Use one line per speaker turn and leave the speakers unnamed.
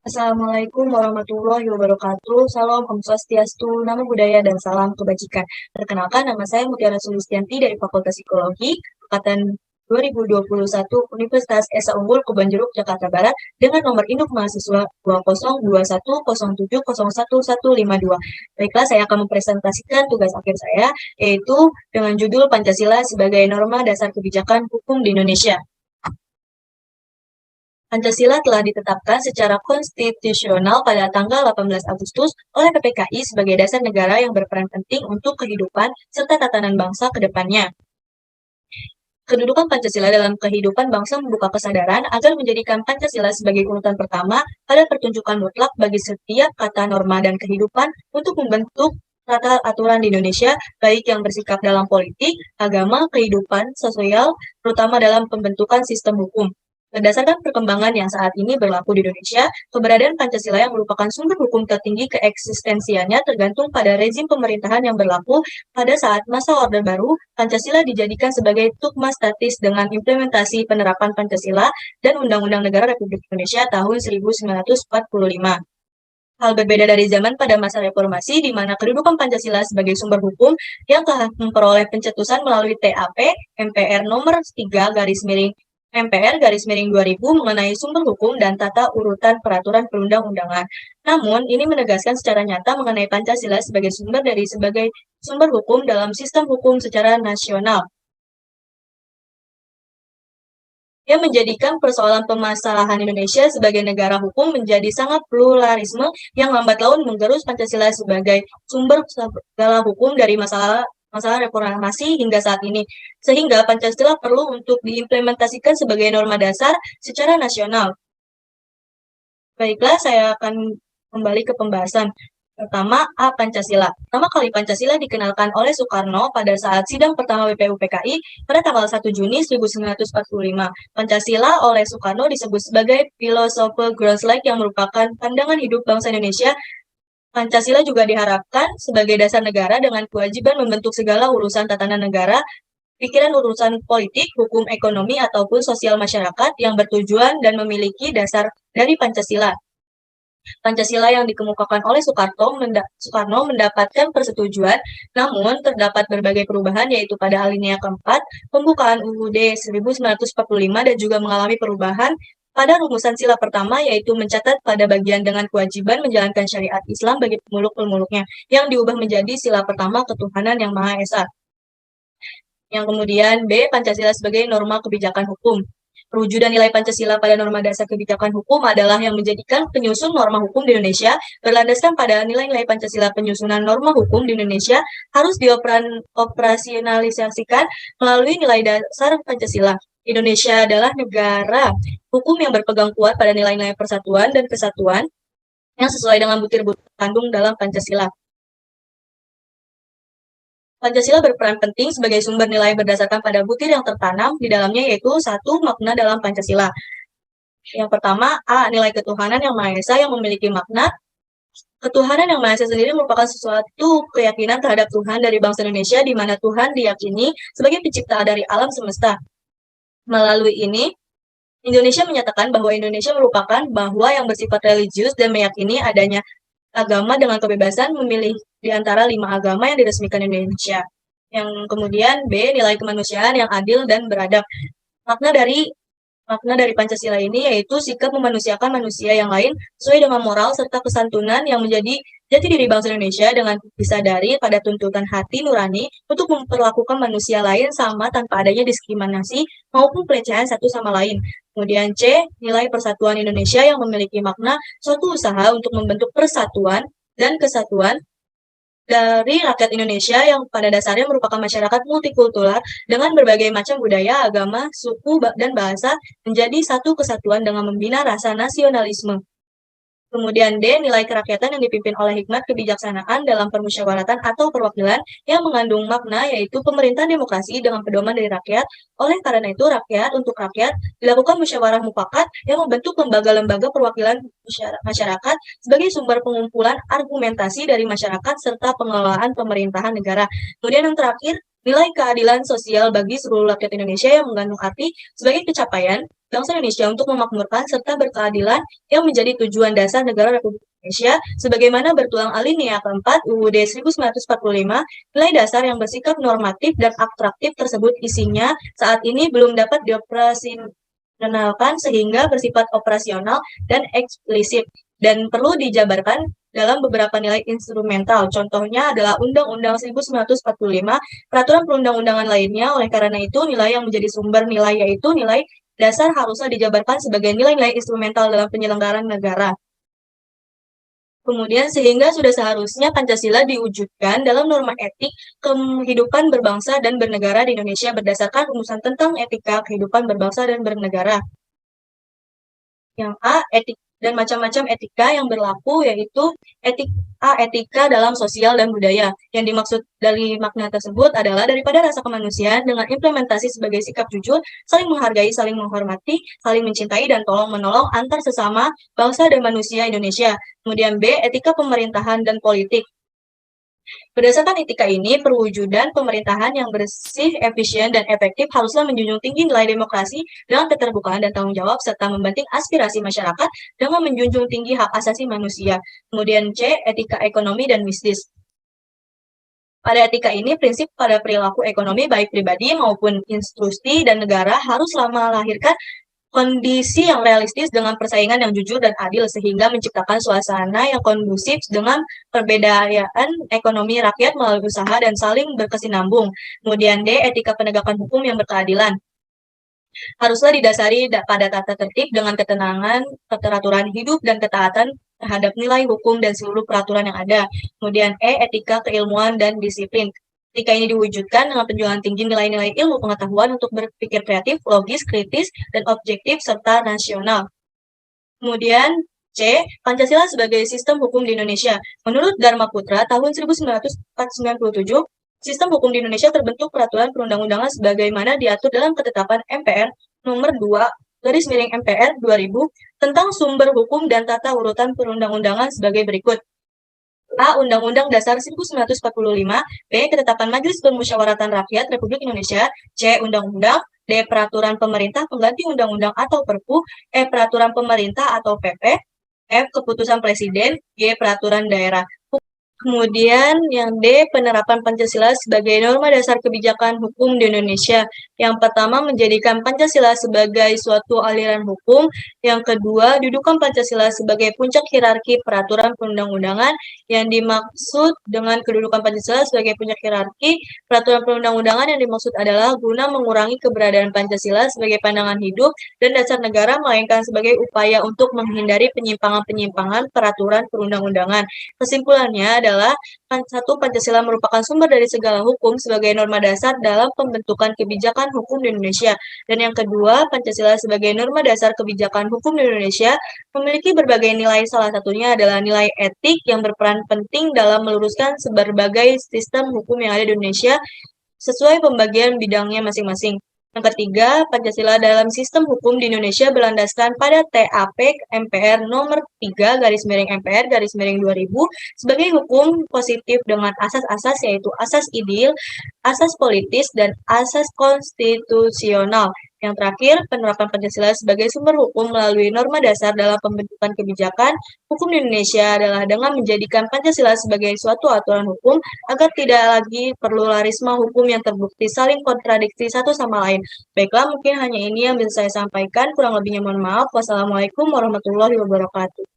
Assalamualaikum warahmatullahi wabarakatuh. Salam Om Swastiastu, Namo Buddhaya, dan salam kebajikan. Perkenalkan, nama saya Mutiara Sulistianti dari Fakultas Psikologi, Angkatan 2021, Universitas Esa Unggul, Kebon Jeruk, Jakarta Barat, dengan nomor induk mahasiswa 202101011152. Baiklah, saya akan mempresentasikan tugas akhir saya, yaitu dengan judul Pancasila sebagai norma dasar kebijakan hukum di Indonesia. Pancasila telah ditetapkan secara konstitusional pada tanggal 18 Agustus oleh PPKI sebagai dasar negara yang berperan penting untuk kehidupan serta tatanan bangsa ke depannya. Kedudukan Pancasila dalam kehidupan bangsa membuka kesadaran agar menjadikan Pancasila sebagai urutan pertama pada pertunjukan mutlak bagi setiap kata, norma, dan kehidupan untuk membentuk tata aturan di Indonesia, baik yang bersikap dalam politik, agama, kehidupan, sosial, terutama dalam pembentukan sistem hukum. Berdasarkan perkembangan yang saat ini berlaku di Indonesia, keberadaan Pancasila yang merupakan sumber hukum tertinggi keeksistensiannya tergantung pada rezim pemerintahan yang berlaku pada saat masa Orde Baru. Pancasila dijadikan sebagai tukma statis dengan implementasi penerapan Pancasila dan Undang-Undang Negara Republik Indonesia tahun 1945. Hal berbeda dari zaman pada masa reformasi, di mana kedudukan Pancasila sebagai sumber hukum yang telah memperoleh pencetusan melalui TAP MPR nomor 3 garis miring MPR garis miring 2000 mengenai sumber hukum dan tata urutan peraturan perundang-undangan. Namun, ini menegaskan secara nyata mengenai Pancasila sebagai sumber hukum dalam sistem hukum secara nasional, yang menjadikan persoalan permasalahan Indonesia sebagai negara hukum menjadi sangat pluralisme yang lambat laun menggerus Pancasila sebagai sumber segala hukum dari masalah reformasi hingga saat ini, sehingga Pancasila perlu untuk diimplementasikan sebagai norma dasar secara nasional. Baiklah, saya akan kembali ke pembahasan. Pertama, A. Pancasila. Pertama kali Pancasila dikenalkan oleh Soekarno pada saat sidang pertama BPUPKI pada tanggal 1 Juni 1945. Pancasila oleh Soekarno disebut sebagai philosopher grounds yang merupakan pandangan hidup bangsa Indonesia. Pancasila juga diharapkan sebagai dasar negara dengan kewajiban membentuk segala urusan tatanan negara, pikiran urusan politik, hukum, ekonomi, ataupun sosial masyarakat yang bertujuan dan memiliki dasar dari Pancasila. Pancasila yang dikemukakan oleh Soekarno mendapatkan persetujuan, namun terdapat berbagai perubahan, yaitu pada alinea keempat, pembukaan UUD 1945, dan juga mengalami perubahan pada rumusan sila pertama, yaitu mencatat pada bagian dengan kewajiban menjalankan syariat Islam bagi pemuluk-pemuluknya, yang diubah menjadi sila pertama ketuhanan yang Maha Esa. Yang kemudian B. Pancasila sebagai norma kebijakan hukum. Perwujudan nilai Pancasila pada norma dasar kebijakan hukum adalah yang menjadikan penyusun norma hukum di Indonesia berlandaskan pada nilai-nilai Pancasila. Penyusunan norma hukum di Indonesia harus dioperasionalisasikan melalui nilai dasar Pancasila. Indonesia adalah negara hukum yang berpegang kuat pada nilai-nilai persatuan dan kesatuan yang sesuai dengan butir-butir kandung dalam Pancasila. Pancasila berperan penting sebagai sumber nilai berdasarkan pada butir yang tertanam di dalamnya, yaitu satu makna dalam Pancasila. Yang pertama, A. Nilai ketuhanan yang Maha Esa yang memiliki makna. Ketuhanan yang Maha Esa sendiri merupakan suatu keyakinan terhadap Tuhan dari bangsa Indonesia, di mana Tuhan diyakini sebagai pencipta dari alam semesta. Melalui ini, Indonesia menyatakan bahwa Indonesia merupakan bahwa yang bersifat religius dan meyakini adanya agama dengan kebebasan memilih di antara 5 agama yang diresmikan Indonesia. Yang kemudian B. Nilai kemanusiaan yang adil dan beradab. Makna dari Pancasila ini yaitu sikap memanusiakan manusia yang lain sesuai dengan moral serta kesantunan yang menjadi jati diri bangsa Indonesia, dengan disadari pada tuntutan hati nurani untuk memperlakukan manusia lain sama tanpa adanya diskriminasi maupun pelecehan satu sama lain. Kemudian C. Nilai persatuan Indonesia yang memiliki makna suatu usaha untuk membentuk persatuan dan kesatuan dari rakyat Indonesia yang pada dasarnya merupakan masyarakat multikultural dengan berbagai macam budaya, agama, suku, dan bahasa menjadi satu kesatuan dengan membina rasa nasionalisme. Kemudian D. Nilai kerakyatan yang dipimpin oleh hikmat kebijaksanaan dalam permusyawaratan atau perwakilan yang mengandung makna, yaitu pemerintahan demokrasi dengan pedoman dari rakyat. Oleh karena itu, rakyat untuk rakyat dilakukan musyawarah mufakat yang membentuk lembaga-lembaga perwakilan masyarakat sebagai sumber pengumpulan argumentasi dari masyarakat serta pengelolaan pemerintahan negara. Kemudian yang terakhir, nilai keadilan sosial bagi seluruh rakyat Indonesia yang mengandung arti sebagai pencapaian bangsa Indonesia untuk memakmurkan serta berkeadilan yang menjadi tujuan dasar negara Republik Indonesia sebagaimana bertuang alinea keempat UUD 1945, nilai dasar yang bersikap normatif dan atraktif tersebut isinya saat ini belum dapat dioperasionalkan sehingga bersifat operasional dan eksplisit dan perlu dijabarkan dalam beberapa nilai instrumental. Contohnya adalah Undang-Undang 1945, peraturan perundang-undangan lainnya. Oleh karena itu, nilai yang menjadi sumber nilai yaitu nilai dasar harusnya dijabarkan sebagai nilai-nilai instrumental dalam penyelenggaraan negara. Kemudian sehingga sudah seharusnya Pancasila diwujudkan dalam norma etik kehidupan berbangsa dan bernegara di Indonesia berdasarkan rumusan tentang etika kehidupan berbangsa dan bernegara. Yang A, etik dan macam-macam etika yang berlaku yaitu etika dalam sosial dan budaya. Yang dimaksud dari makna tersebut adalah daripada rasa kemanusiaan dengan implementasi sebagai sikap jujur, saling menghargai, saling menghormati, saling mencintai, dan tolong-menolong antar sesama bangsa dan manusia Indonesia. Kemudian B, etika pemerintahan dan politik. Berdasarkan etika ini, perwujudan pemerintahan yang bersih, efisien, dan efektif haruslah menjunjung tinggi nilai demokrasi dengan keterbukaan dan tanggung jawab, serta membanting aspirasi masyarakat dengan menjunjung tinggi hak asasi manusia. Kemudian C, etika ekonomi dan bisnis. Pada etika ini, prinsip pada perilaku ekonomi baik pribadi maupun institusi dan negara haruslah melahirkan kondisi yang realistis dengan persaingan yang jujur dan adil sehingga menciptakan suasana yang kondusif dengan perbedaan ekonomi rakyat melalui usaha dan saling berkesinambung. Kemudian D, etika penegakan hukum yang berkeadilan. Haruslah didasari pada tata tertib dengan ketenangan, keteraturan hidup, dan ketaatan terhadap nilai hukum dan seluruh peraturan yang ada. Kemudian E, etika keilmuan dan disiplin. Etika ini diwujudkan dengan penjualan tinggi nilai-nilai ilmu pengetahuan untuk berpikir kreatif, logis, kritis, dan objektif, serta nasional. Kemudian C, Pancasila sebagai sistem hukum di Indonesia. Menurut Dharma Putra tahun 1997, sistem hukum di Indonesia terbentuk peraturan perundang-undangan sebagaimana diatur dalam ketetapan MPR nomor 2/MPR 2000 tentang sumber hukum dan tata urutan perundang-undangan sebagai berikut. A. Undang-Undang Dasar 1945, B. Ketetapan Majelis Permusyawaratan Rakyat Republik Indonesia, C. Undang-Undang, D. Peraturan Pemerintah Pengganti Undang-Undang atau Perpu, E. Peraturan Pemerintah atau PP, F. Keputusan Presiden, G. Peraturan Daerah. Kemudian yang D, penerapan Pancasila sebagai norma dasar kebijakan hukum di Indonesia. Yang pertama, menjadikan Pancasila sebagai suatu aliran hukum. Yang kedua, dudukan Pancasila sebagai puncak hierarki peraturan perundang-undangan. Yang dimaksud dengan kedudukan Pancasila sebagai puncak hierarki peraturan perundang-undangan yang dimaksud adalah guna mengurangi keberadaan Pancasila sebagai pandangan hidup dan dasar negara, melainkan sebagai upaya untuk menghindari penyimpangan-penyimpangan peraturan perundang-undangan. Kesimpulannya adalah satu, Pancasila merupakan sumber dari segala hukum sebagai norma dasar dalam pembentukan kebijakan hukum di Indonesia. Dan yang kedua, Pancasila sebagai norma dasar kebijakan hukum di Indonesia memiliki berbagai nilai, salah satunya adalah nilai etik yang berperan penting dalam meluruskan berbagai sistem hukum yang ada di Indonesia sesuai pembagian bidangnya masing-masing. Yang ketiga, Pancasila dalam sistem hukum di Indonesia berlandaskan pada TAP MPR nomor 3/MPR/2000 sebagai hukum positif dengan asas-asas yaitu asas ideal, asas politis, dan asas konstitusional. Yang terakhir, penerapan Pancasila sebagai sumber hukum melalui norma dasar dalam pembentukan kebijakan hukum di Indonesia adalah dengan menjadikan Pancasila sebagai suatu aturan hukum agar tidak lagi perlu larisma hukum yang terbukti saling kontradiksi satu sama lain. Baiklah, mungkin hanya ini yang bisa saya sampaikan. Kurang lebihnya mohon maaf. Wassalamualaikum warahmatullahi wabarakatuh.